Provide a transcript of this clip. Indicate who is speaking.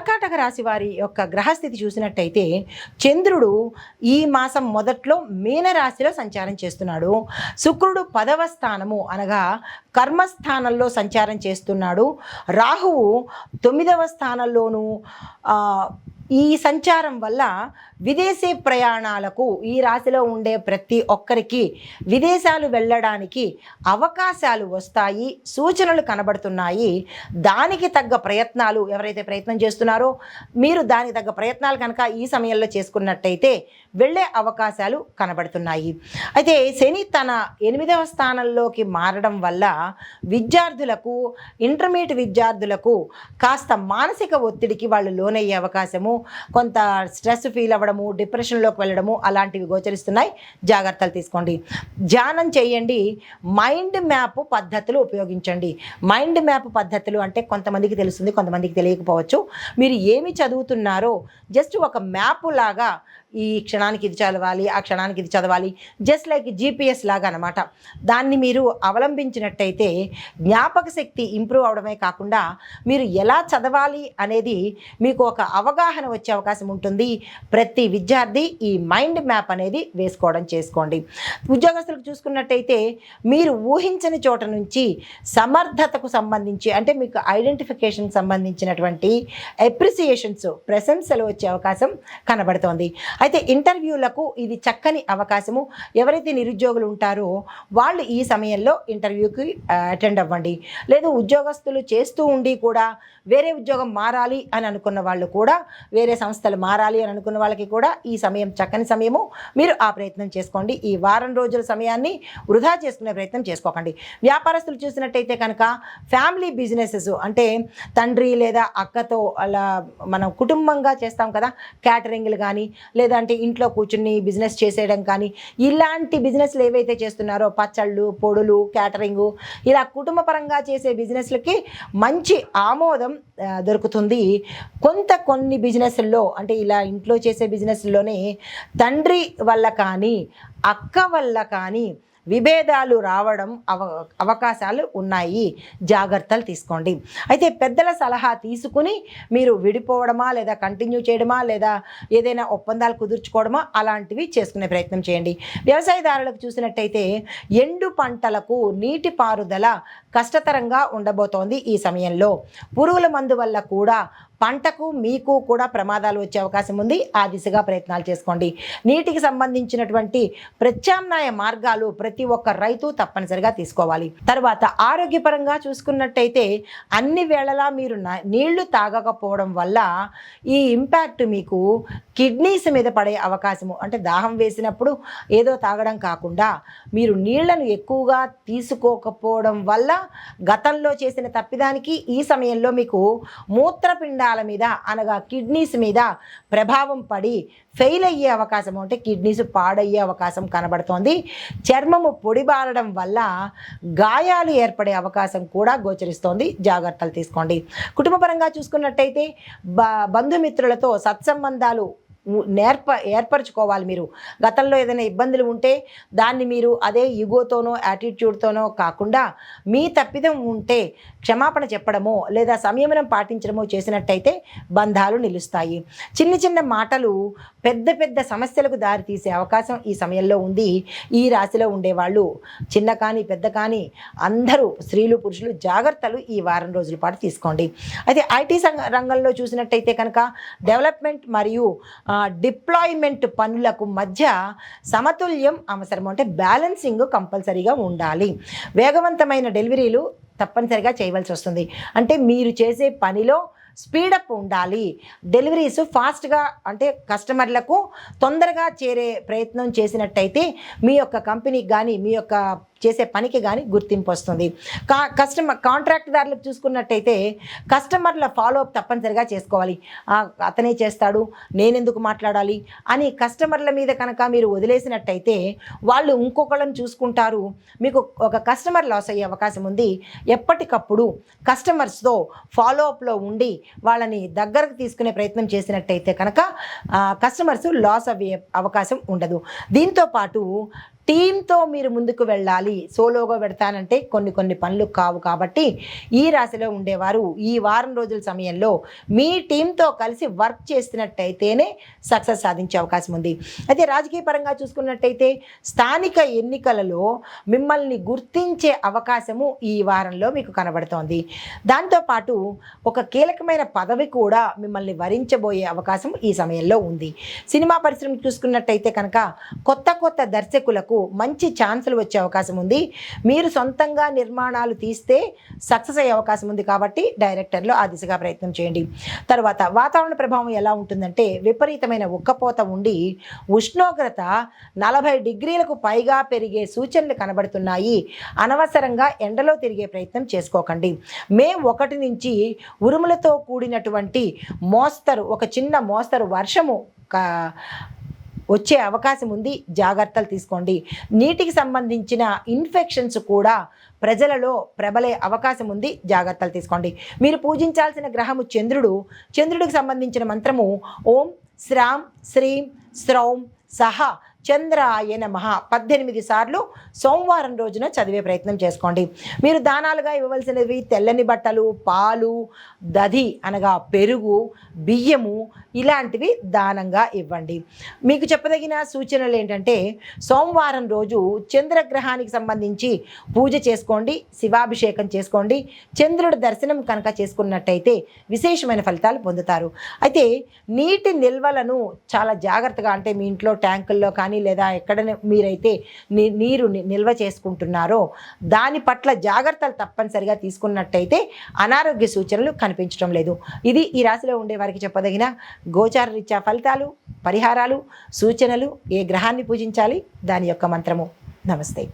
Speaker 1: కర్కాటక రాశి వారి యొక్క గ్రహస్థితి చూసినట్టయితే చంద్రుడు ఈ మాసం మొదట్లో మీనరాశిలో సంచారం చేస్తున్నాడు. శుక్రుడు 10వ స్థానము అనగా కర్మస్థానంలో సంచారం చేస్తున్నాడు. రాహువు 9వ స్థానంలోనూ ఈ సంచారం వల్ల విదేశీ ప్రయాణాలకు ఈ రాశిలో ఉండే ప్రతి ఒక్కరికి విదేశాలు వెళ్ళడానికి అవకాశాలు వస్తాయి, సూచనలు కనబడుతున్నాయి. దానికి తగ్గ ప్రయత్నాలు ఎవరైతే ప్రయత్నం చేస్తున్నారో మీరు దానికి తగ్గ ప్రయత్నాలు కనుక ఈ సమయంలో చేసుకున్నట్టయితే వెళ్ళే అవకాశాలు కనబడుతున్నాయి. అయితే శని తన 8వ స్థానంలోకి మారడం వల్ల విద్యార్థులకు, ఇంటర్మీడియట్ విద్యార్థులకు కాస్త మానసిక ఒత్తిడికి వాళ్ళు లోనయ్యే అవకాశము, కొంత స్ట్రెస్ ఫీల్ అవ్వడము, డిప్రెషన్లోకి వెళ్ళడము అలాంటివి గోచరిస్తున్నాయి. జాగ్రత్తలు తీసుకోండి. ధ్యానం చేయండి. మైండ్ మ్యాప్ పద్ధతులు ఉపయోగించండి. మైండ్ మ్యాప్ పద్ధతులు అంటే కొంతమందికి తెలుస్తుంది, కొంతమందికి తెలియకపోవచ్చు. మీరు ఏమి చదువుతున్నారో జస్ట్ ఒక మ్యాప్ లాగా ఈ క్షణానికి ఇది చదవాలి, ఆ క్షణానికి ఇది చదవాలి, జస్ట్ లైక్ GPS లాగా అనమాట. దాన్ని మీరు అవలంబించినట్టయితే జ్ఞాపక శక్తి ఇంప్రూవ్ అవడమే కాకుండా మీరు ఎలా చదవాలి అనేది మీకు ఒక అవగాహన వచ్చే అవకాశం ఉంటుంది. ప్రతి విద్యార్థి ఈ మైండ్ మ్యాప్ అనేది వేసుకోవడం చేసుకోండి. ఉద్యోగస్తులకు చూసుకున్నట్టయితే మీరు ఊహించని చోట నుంచి సమర్థతకు సంబంధించి అంటే మీకు ఐడెంటిఫికేషన్ సంబంధించినటువంటి అప్రిసియేషన్స్, ప్రశంసలు వచ్చే అవకాశం కనబడుతోంది. అయితే ఇంటర్వ్యూలకు ఇది చక్కని అవకాశము. ఎవరైతే నిరుద్యోగులు ఉంటారో వాళ్ళు ఈ సమయంలో ఇంటర్వ్యూకి అటెండ్ అవ్వండి. లేదు ఉద్యోగస్తులు చేస్తూ ఉండి కూడా వేరే ఉద్యోగం మారాలి అని అనుకున్న వాళ్ళు కూడా, వేరే సంస్థలు మారాలి అని అనుకున్న వాళ్ళకి కూడా ఈ సమయం చక్కని సమయము. మీరు ఆ ప్రయత్నం చేసుకోండి. ఈ వారం రోజుల సమయాన్ని వృధా చేసుకునే ప్రయత్నం చేసుకోకండి. వ్యాపారస్తులు చూసినట్టయితే కనుక ఫ్యామిలీ బిజినెసెస్ అంటే తండ్రి లేదా అక్కతో అలా మనం కుటుంబంగా చేస్తాం కదా, క్యాటరింగ్లు కానీ లేదంటే ఇంట్లో కూర్చుని బిజినెస్ చేసేయడం కానీ ఇలాంటి బిజినెస్లు ఏవైతే చేస్తున్నారో పచ్చళ్ళు, పొడులు, క్యాటరింగు ఇలా కుటుంబ పరంగా చేసే బిజినెస్లకి మంచి ఆమోదం దొరుకుతుంది. కొన్ని బిజినెస్ల్లో అంటే ఇలా ఇంట్లో చేసే బిజినెస్లోనే తండ్రి వల్ల కానీ అక్క వల్ల కానీ విభేదాలు రావడం అవకాశాలు ఉన్నాయి. జాగ్రత్తలు తీసుకోండి. అయితే పెద్దల సలహా తీసుకుని మీరు విడిపోవడమా లేదా కంటిన్యూ చేయడమా లేదా ఏదైనా ఒప్పందాలు కుదుర్చుకోవడమా అలాంటివి చేసుకునే ప్రయత్నం చేయండి. వ్యవసాయదారులకు చూసినట్టయితే ఎండు పంటలకు నీటి పారుదల కష్టతరంగా ఉండబోతోంది. ఈ సమయంలో పురుగుల మందు వల్ల కూడా పంటకు మీకు కూడా ప్రమాదాలు వచ్చే అవకాశం ఉంది. ఆ దిశగా ప్రయత్నాలు చేసుకోండి. నీటికి సంబంధించినటువంటి ప్రత్యామ్నాయ మార్గాలు ప్రతి ఒక్క రైతు తప్పనిసరిగా తీసుకోవాలి. తర్వాత ఆరోగ్యపరంగా చూసుకున్నట్టయితే అన్ని వేళలా మీరు నీళ్లు తాగకపోవడం వల్ల ఈ ఇంపాక్ట్ మీకు కిడ్నీస్ మీద పడే అవకాశము, అంటే దాహం వేసినప్పుడు ఏదో తాగడం కాకుండా మీరు నీళ్లను ఎక్కువగా తీసుకోకపోవడం వల్ల గతంలో చేసిన తప్పిదానికి ఈ సమయంలో మీకు మూత్రపిండాల మీద అనగా కిడ్నీస్ మీద ప్రభావం పడి ఫెయిల్ అయ్యే అవకాశం, అంటే కిడ్నీస్ పాడయ్యే అవకాశం కనబడుతోంది. చర్మము పొడిబారడం వల్ల గాయాలు ఏర్పడే అవకాశం కూడా గోచరిస్తోంది. జాగ్రత్తలు తీసుకోండి. కుటుంబపరంగా చూసుకున్నట్టయితే బంధుమిత్రులతో సత్సంబంధాలు ఏర్పరచుకోవాలి. మీరు గతంలో ఏదైనా ఇబ్బందులు ఉంటే దాన్ని మీరు అదే ఈగోతోనో యాటిట్యూడ్తోనో కాకుండా మీ తప్పిదం ఉంటే క్షమాపణ చెప్పడమో లేదా సంయమనం పాటించడమో చేసినట్టయితే బంధాలు నిలుస్తాయి. చిన్న చిన్న మాటలు పెద్ద పెద్ద సమస్యలకు దారితీసే అవకాశం ఈ సమయంలో ఉంది. ఈ రాశిలో ఉండేవాళ్ళు చిన్న కానీ పెద్ద కానీ అందరూ స్త్రీలు పురుషులు జాగ్రత్తలు ఈ వారం రోజుల పాటు తీసుకోండి. అయితే ఐటీ రంగంలో చూసినట్టయితే కనుక డెవలప్మెంట్ మరియు డిప్లాయ్మెంట్ పనులకు మధ్య సమతుల్యం అవసరం, అంటే బ్యాలెన్సింగ్ కంపల్సరీగా ఉండాలి. వేగవంతమైన డెలివరీలు తప్పనిసరిగా చేయవలసి వస్తుంది. అంటే మీరు చేసే పనిలో స్పీడప్ ఉండాలి. డెలివరీస్ ఫాస్ట్గా అంటే కస్టమర్లకు తొందరగా చేరే ప్రయత్నం చేసినట్టయితే మీ యొక్క కంపెనీకి కానీ మీ యొక్క చేసే పనికి కానీ గుర్తింపు వస్తుంది. కాంట్రాక్ట్దారులకు చూసుకున్నట్టయితే కస్టమర్ల ఫాలోఅప్ తప్పనిసరిగా చేసుకోవాలి. అతనే చేస్తాడు, నేనెందుకు మాట్లాడాలి అని కస్టమర్ల మీద కనుక మీరు వదిలేసినట్టయితే వాళ్ళు ఇంకొకళ్ళని చూసుకుంటారు. మీకు ఒక కస్టమర్ లాస్ అయ్యే అవకాశం ఉంది. ఎప్పటికప్పుడు కస్టమర్స్తో ఫాలోఅప్లో ఉండి వాళ్ళని దగ్గరకు తీసుకునే ప్రయత్నం చేసినట్టయితే కనుక కస్టమర్స్ లాస్ అయ్యే అవకాశం ఉండదు. దీంతోపాటు టీంతో మీరు ముందుకు వెళ్ళాలి. సోలోగా పెడతానంటే కొన్ని పనులు కావు. కాబట్టి ఈ రాశిలో ఉండేవారు ఈ వారం రోజుల సమయంలో మీ టీంతో కలిసి వర్క్ చేస్తున్నట్టయితేనే సక్సెస్ సాధించే అవకాశం ఉంది. అయితే రాజకీయ పరంగా చూసుకున్నట్టయితే స్థానిక ఎన్నికలలో మిమ్మల్ని గుర్తించే అవకాశము ఈ వారంలో మీకు కనబడుతోంది. దాంతోపాటు ఒక కీలకమైన పదవి కూడా మిమ్మల్ని వరించబోయే అవకాశం ఈ సమయంలో ఉంది. సినిమా పరిశ్రమ చూసుకున్నట్టయితే కనుక కొత్త దర్శకులకు మంచి ఛాన్సులు వచ్చే అవకాశం ఉంది. మీరు సొంతంగా నిర్మాణాలు తీస్తే సక్సెస్ అయ్యే అవకాశం ఉంది. కాబట్టి డైరెక్టర్లు ఆ దిశగా ప్రయత్నం చేయండి. తర్వాత వాతావరణ ప్రభావం ఎలా ఉంటుందంటే విపరీతమైన ఉక్కపోత ఉండి ఉష్ణోగ్రత 40 డిగ్రీలకు పైగా పెరిగే సూచనలు కనబడుతున్నాయి. అనవసరంగా ఎండలో తిరిగే ప్రయత్నం చేసుకోకండి. మే 1 నుంచి ఉరుములతో కూడినటువంటి ఒక చిన్న మోస్తరు వర్షము వచ్చే అవకాశం ఉంది. జాగ్రత్తలు తీసుకోండి. నీటికి సంబంధించిన ఇన్ఫెక్షన్స్ కూడా ప్రజలలో ప్రబలే అవకాశం ఉంది. జాగ్రత్తలు తీసుకోండి. మీరు పూజించాల్సిన గ్రహము చంద్రుడికి సంబంధించిన మంత్రము ఓం శ్రాం శ్రీం శ్రౌం సహ చంద్రాయ నమః 18 సార్లు సోమవారం రోజున చదివే ప్రయత్నం చేసుకోండి. మీరు దానాలుగా ఇవ్వవలసినవి తెల్లని బట్టలు, పాలు, దధి అనగా పెరుగు, బియ్యము ఇలాంటివి దానంగా ఇవ్వండి. మీకు చెప్పదగిన సూచనలు ఏంటంటే సోమవారం రోజు చంద్రగ్రహానికి సంబంధించి పూజ చేసుకోండి, శివాభిషేకం చేసుకోండి. చంద్రుడి దర్శనం కనుక చేసుకున్నట్టయితే విశేషమైన ఫలితాలు పొందుతారు. అయితే నీటి నిల్వలను చాలా జాగ్రత్తగా, అంటే మీ ఇంట్లో ట్యాంకుల్లో కానీ లేదా ఎక్కడ మీరైతే నీరు నిల్వ చేసుకుంటున్నారో దాని పట్ల జాగ్రత్తలు తప్పనిసరిగా తీసుకున్నట్టయితే అనారోగ్య సూచనలు కనిపించడం లేదు. ఇది ఈ రాశిలో ఉండే వారికి చెప్పదగిన గోచార రీత్యా ఫలితాలు, పరిహారాలు, సూచనలు. ఏ గ్రహాన్ని పూజించాలి, దాని యొక్క మంత్రము. నమస్తే.